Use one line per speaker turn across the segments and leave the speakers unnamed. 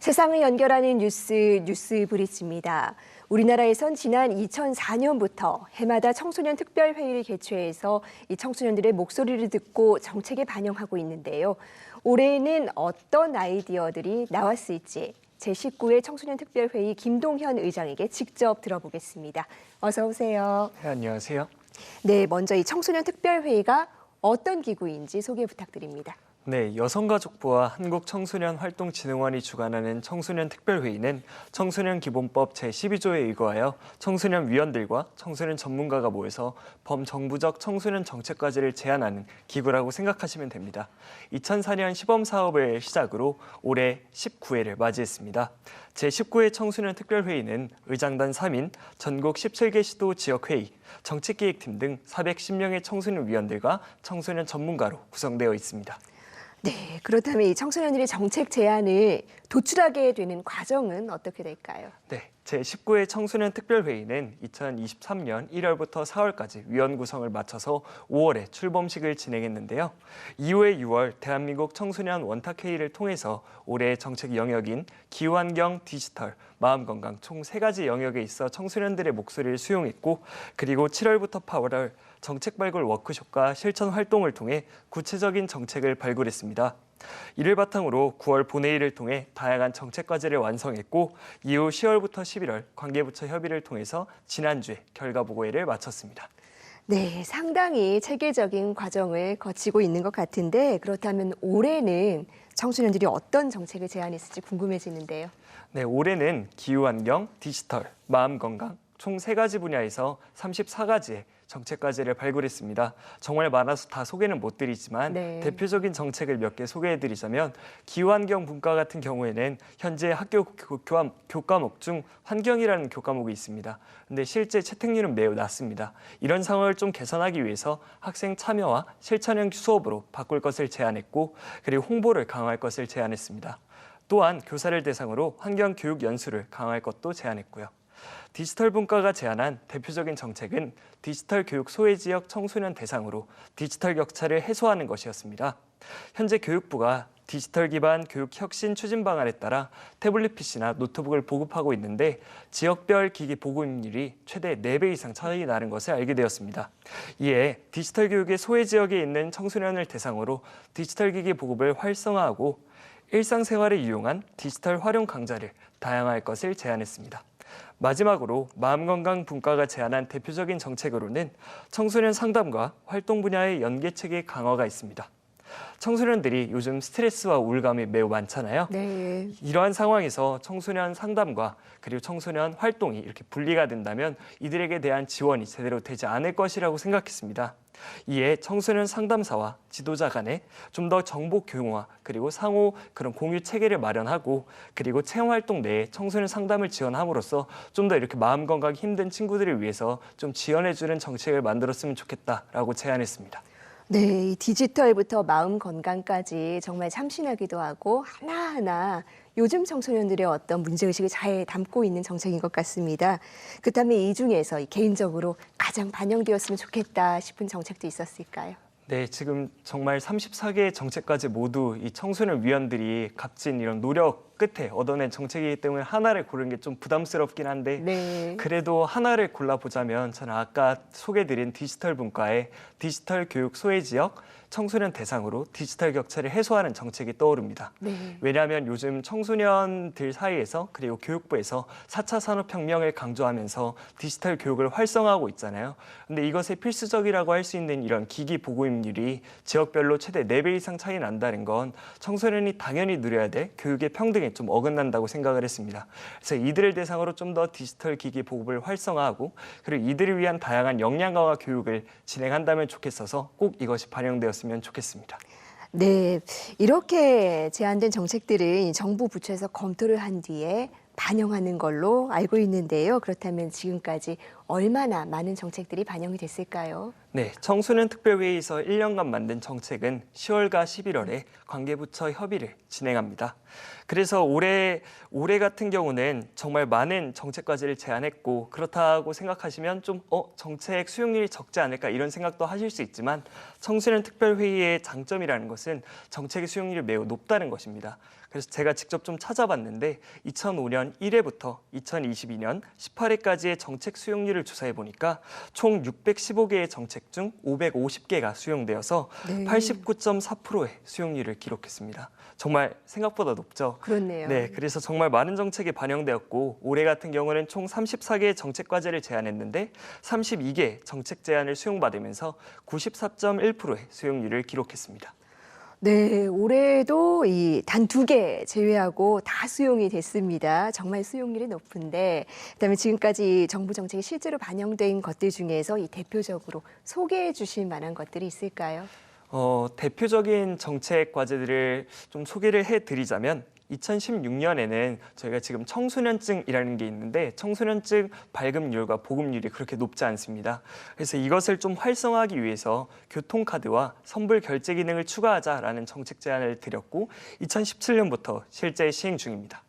세상을 연결하는 뉴스 브릿지입니다. 우리나라에선 지난 2004년부터 해마다 청소년 특별회의를 개최해서 이 청소년들의 목소리를 듣고 정책에 반영하고 있는데요. 올해에는 어떤 아이디어들이 나왔을지 제19회 청소년 특별회의 김동현 의장에게 직접 들어보겠습니다. 어서 오세요.
네, 안녕하세요.
네, 먼저 이 청소년 특별회의가 어떤 기구인지 소개 부탁드립니다.
네, 여성가족부와 한국청소년활동진흥원이 주관하는 청소년 특별회의는 청소년 기본법 제12조에 의거하여 청소년 위원들과 청소년 전문가가 모여서 범정부적 청소년 정책과제를 제안하는 기구라고 생각하시면 됩니다. 2004년 시범사업을 시작으로 올해 19회를 맞이했습니다. 제19회 청소년 특별회의는 의장단 3인, 전국 17개 시도 지역회의, 정책기획팀 등 410명의 청소년 위원들과 청소년 전문가로 구성되어 있습니다.
네, 그렇다면 이 청소년들의 정책 제안을 도출하게 되는 과정은 어떻게 될까요?
네, 제19회 청소년 특별회의는 2023년 1월부터 4월까지 위원 구성을 마쳐서 5월에 출범식을 진행했는데요. 이후에 6월 대한민국 청소년 원탁회의를 통해서 올해의 정책 영역인 기후환경, 디지털, 마음건강 총 3가지 영역에 있어 청소년들의 목소리를 수용했고, 그리고 7월부터 8월 정책 발굴 워크숍과 실천 활동을 통해 구체적인 정책을 발굴했습니다. 이를 바탕으로 9월 본회의를 통해 다양한 정책 과제를 완성했고, 이후 10월부터 11월 관계부처 협의를 통해서 지난주에 결과 보고회를 마쳤습니다.
네, 상당히 체계적인 과정을 거치고 있는 것 같은데, 그렇다면 올해는 청소년들이 어떤 정책을 제안했을지 궁금해지는데요.
네, 올해는 기후환경, 디지털, 마음건강 총 3가지 분야에서 34가지의 정책 과제를 발굴했습니다. 정말 많아서 다 소개는 못 드리지만 대표적인 정책을 몇 개 소개해드리자면, 기후환경 분과 같은 경우에는 현재 학교 교과목 중 환경이라는 교과목이 있습니다. 근데 실제 채택률은 매우 낮습니다. 이런 상황을 좀 개선하기 위해서 학생 참여와 실천형 수업으로 바꿀 것을 제안했고, 그리고 홍보를 강화할 것을 제안했습니다. 또한 교사를 대상으로 환경 교육 연수를 강화할 것도 제안했고요. 디지털 분과가 제안한 대표적인 정책은 디지털 교육 소외 지역 청소년 대상으로 디지털 격차를 해소하는 것이었습니다. 현재 교육부가 디지털 기반 교육 혁신 추진 방안에 따라 태블릿 PC나 노트북을 보급하고 있는데, 지역별 기기 보급률이 최대 4배 이상 차이 나는 것을 알게 되었습니다. 이에 디지털 교육의 소외 지역에 있는 청소년을 대상으로 디지털 기기 보급을 활성화하고 일상생활에 유용한 디지털 활용 강좌를 다양화할 것을 제안했습니다. 마지막으로 마음건강 분과가 제안한 대표적인 정책으로는 청소년 상담과 활동 분야의 연계체계 강화가 있습니다. 청소년들이 요즘 스트레스와 우울감이 매우 많잖아요.
네.
이러한 상황에서 청소년 상담과 그리고 청소년 활동이 이렇게 분리가 된다면 이들에게 대한 지원이 제대로 되지 않을 것이라고 생각했습니다. 이에 청소년 상담사와 지도자 간에 좀 더 정보 교류와 그리고 상호 그런 공유 체계를 마련하고, 그리고 체험활동 내에 청소년 상담을 지원함으로써 좀 더 이렇게 마음 건강이 힘든 친구들을 위해서 좀 지원해주는 정책을 만들었으면 좋겠다라고 제안했습니다.
네, 이 디지털부터 마음 건강까지 정말 참신하기도 하고 하나하나 요즘 청소년들의 어떤 문제의식을 잘 담고 있는 정책인 것 같습니다. 그렇다면 이 중에서 개인적으로 가장 반영되었으면 좋겠다 싶은 정책도 있었을까요?
네, 지금 정말 34개의 정책까지 모두 이 청소년 위원들이 값진 이런 노력 끝에 얻어낸 정책이기 때문에 하나를 고르는 게 좀 부담스럽긴 한데, 그래도 하나를 골라보자면 저는 아까 소개드린 디지털 분과의 디지털 교육 소외 지역 청소년 대상으로 디지털 격차를 해소하는 정책이 떠오릅니다. 왜냐하면 요즘 청소년들 사이에서 그리고 교육부에서 4차 산업혁명을 강조하면서 디지털 교육을 활성화하고 있잖아요. 근데 이것에 필수적이라고 할 수 있는 이런 기기 보급률이 지역별로 최대 4배 이상 차이 난다는 건 청소년이 당연히 누려야 될 교육의 평등에 좀 어긋난다고 생각을 했습니다. 그래서 이들을 대상으로 좀 더 디지털 기기 보급을 활성화하고, 그리고 이들을 위한 다양한 역량 강화 교육을 진행한다면 좋겠어서 꼭 이것이 반영되었으면 좋겠습니다.
네, 이렇게 제안된 정책들은 정부 부처에서 검토를 한 뒤에 반영하는 걸로 알고 있는데요. 그렇다면 지금까지 얼마나 많은 정책들이 반영이 됐을까요?
네, 청소년 특별회의에서 1년간 만든 정책은 10월과 11월에 관계부처 협의를 진행합니다. 그래서 올해 같은 경우는 정말 많은 정책 과제를 제안했고, 그렇다고 생각하시면 좀 정책 수용률이 적지 않을까 이런 생각도 하실 수 있지만, 청소년 특별회의의 장점이라는 것은 정책의 수용률이 매우 높다는 것입니다. 그래서 제가 직접 좀 찾아봤는데 2005년 1회부터 2022년 18회까지의 정책 수용률을 조사해 보니까 총 615개의 정책 중 550개가 수용되어서 89.4%의 수용률을 기록했습니다. 정말 생각보다 높죠.
그렇네요.
네, 그래서 정말 많은 정책이 반영되었고 올해 같은 경우는 총 34개의 정책 과제를 제안했는데 32개 정책 제안을 수용받으면서 94.1%의 수용률을 기록했습니다.
네, 올해도 이 단 2개 제외하고 다 수용이 됐습니다. 정말 수용률이 높은데, 그다음에 지금까지 정부 정책이 실제로 반영된 것들 중에서 이 대표적으로 소개해 주실 만한 것들이 있을까요?
대표적인 정책 과제들을 좀 소개를 해드리자면 2016년에는 저희가 지금 청소년증이라는 게 있는데 청소년증 발급률과 보급률이 그렇게 높지 않습니다. 그래서 이것을 좀 활성화하기 위해서 교통카드와 선불 결제 기능을 추가하자라는 정책 제안을 드렸고 2017년부터 실제 시행 중입니다.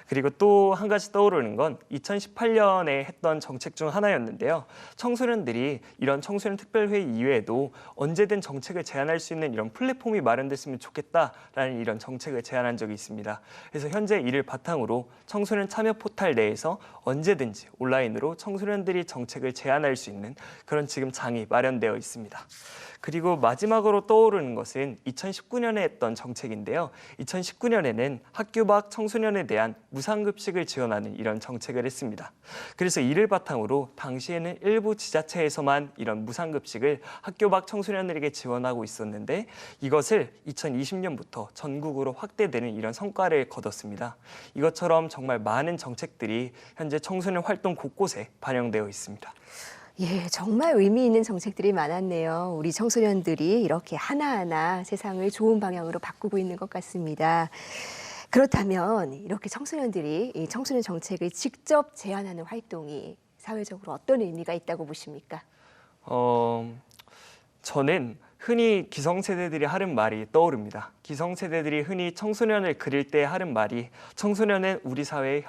그리고 또 한 가지 떠오르는 건 2018년에 했던 정책 중 하나였는데요. 청소년들이 이런 청소년 특별회의 이외에도 언제든 정책을 제안할 수 있는 이런 플랫폼이 마련됐으면 좋겠다라는 이런 정책을 제안한 적이 있습니다. 그래서 현재 이를 바탕으로 청소년 참여 포탈 내에서 언제든지 온라인으로 청소년들이 정책을 제안할 수 있는 그런 지금 장이 마련되어 있습니다. 그리고 마지막으로 떠오르는 것은 2019년에 했던 정책인데요. 2019년에는 학교 밖 청소년에 대한 무상급식을 지원하는 이런 정책을 했습니다. 그래서 이를 바탕으로 당시에는 일부 지자체에서만 이런 무상급식을 학교 밖 청소년들에게 지원하고 있었는데 이것을 2020년부터 전국으로 확대되는 이런 성과를 거뒀습니다. 이것처럼 정말 많은 정책들이 현재 청소년 활동 곳곳에 반영되어 있습니다.
예, 정말 의미 있는 정책들이 많았네요. 우리 청소년들이 이렇게 하나하나 세상을 좋은 방향으로 바꾸고 있는 것 같습니다. 그렇다면 이렇게 청소년들이 이 청소년 정책을 직접 제안하는 활동이 사회적으로 어떤 의미가 있다고 보십니까?
저는 흔히 기성세대들이 하는 말이 떠오릅니다. 기성세대들이 흔히 청소년을 그릴 때 하는 말이 청소년은 우리 사회의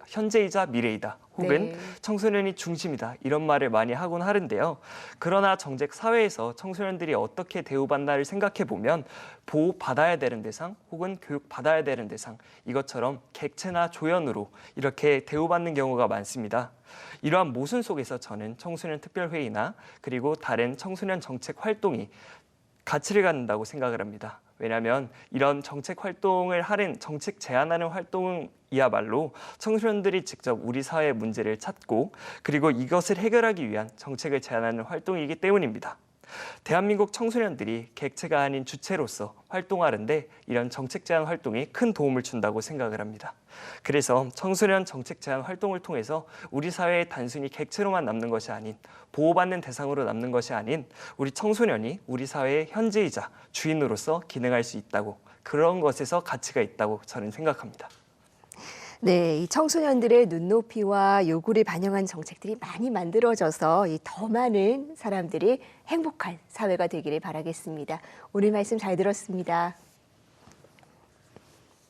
현재이자 미래이다. 혹은 청소년이 중심이다. 이런 말을 많이 하곤 하는데요. 그러나 정작 사회에서 청소년들이 어떻게 대우받나를 생각해 보면 보호받아야 되는 대상 혹은 교육받아야 되는 대상 이것처럼 객체나 조연으로 이렇게 대우받는 경우가 많습니다. 이러한 모순 속에서 저는 청소년 특별회의나 그리고 다른 청소년 정책 활동이 가치를 갖는다고 생각을 합니다. 왜냐하면 이런 정책 활동을 하는 정책 제안하는 활동이야말로 청소년들이 직접 우리 사회의 문제를 찾고 그리고 이것을 해결하기 위한 정책을 제안하는 활동이기 때문입니다. 대한민국 청소년들이 객체가 아닌 주체로서 활동하는데 이런 정책 제안 활동이 큰 도움을 준다고 생각을 합니다. 그래서 청소년 정책 제안 활동을 통해서 우리 사회에 단순히 객체로만 남는 것이 아닌 보호받는 대상으로 남는 것이 아닌 우리 청소년이 우리 사회의 현재이자 주인으로서 기능할 수 있다고 그런 것에서 가치가 있다고 저는 생각합니다.
네, 이 청소년들의 눈높이와 요구를 반영한 정책들이 많이 만들어져서 더 많은 사람들이 행복한 사회가 되기를 바라겠습니다. 오늘 말씀 잘 들었습니다.